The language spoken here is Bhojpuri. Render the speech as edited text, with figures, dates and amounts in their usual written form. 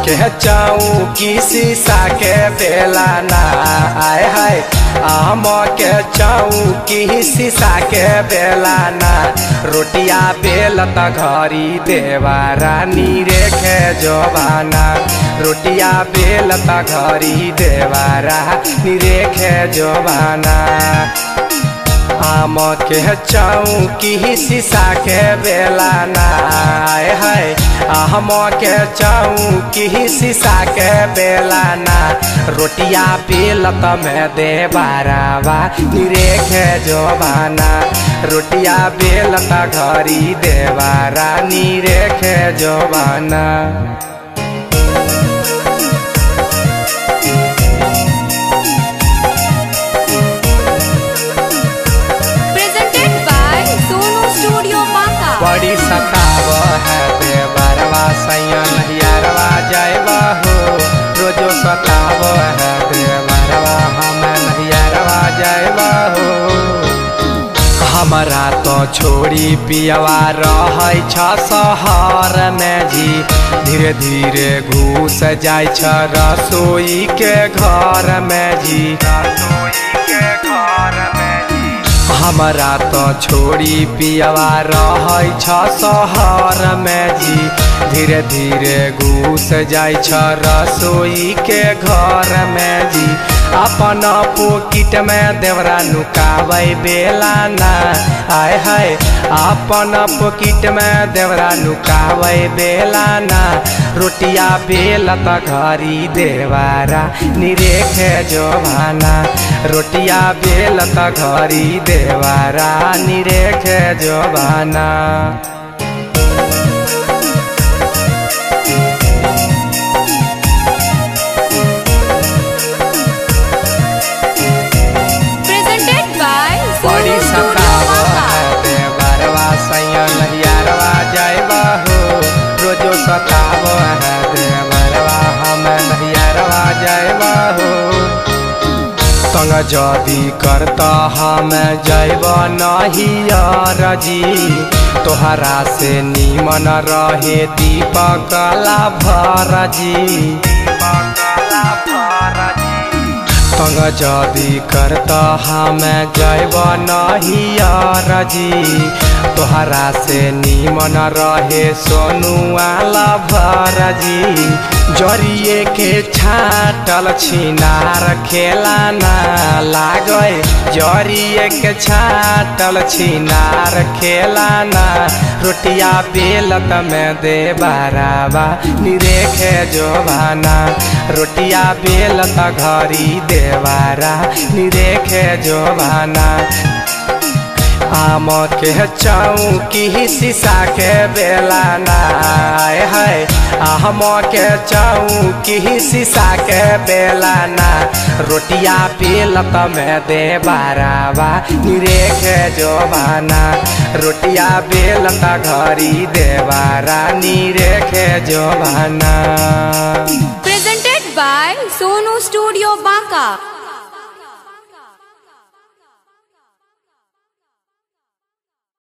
के चौकी शीशा के बेलाना आए हाय आम के चौकी शीशा के बेलाना रोटिया बेलत घरी देवारा निरेखे जवाना रोटिया बेलत घरी देवारा निरेखे जवाना आम के चौकी शीशा के बेलाना आए हाय आम के चौकी शीशा के बेलाना रोटिया बेलत में देवारावा निरेखे जवाना रोटिया बेलत घरी देवारा निरेखे जवाना। बड़ी सताव है देवरवा सैया नहियरवा जाइबा हो रोजो सताव है देवरवा हम नहियरवा जाइबा हो हमारा तो छोड़ी पियवा रहै छ शहर में जी धीरे धीरे घुस जाय छ रसोई के घर में जी हमारा तो छोड़ी पियवा रहै छ शहर में जी धीरे धीरे घुस जाय छ रसोई के घर में जी अपन पोकिट में देवरा नुकाबै बेलाना आय हाय अपन पोकिट में देवरा नुकाबै बेलाना रोटिया बेलत घरी देवारा निरेखे जवाना रोटिया बेलत घरी देवारा निरेखे जवाना। बड़ी सताव है देवरवा सैया नहियरवा जाइबा हो रोजो सताव है देवरवा हम नहियरवा जाइबा हो संग जदी करता हम जाइब नहियर जी तोहरा से नीमन रहे दीपक लाभर जी संग जदी करता हम जाइब नहियर जी तोहरा से नीमन रहे सोनुआ लाभर जी जरिए के छाटल छिनार खेलाना लागे जरिए के छाटल छिनार खेलाना रोटिया बेलत में देवारावा निरेखे जवाना रोटिया बेलत घरी देवारा निरेखे जवाना आम के चौकी शीशा के बेलाना आए हाय आम के चौकी शीशा के बेलाना रोटिया बेलत में देवारावा निरेखे जवाना रोटिया बेलत घरी देवारा निरेखे जवाना। Presented by Sonu Studio Banka।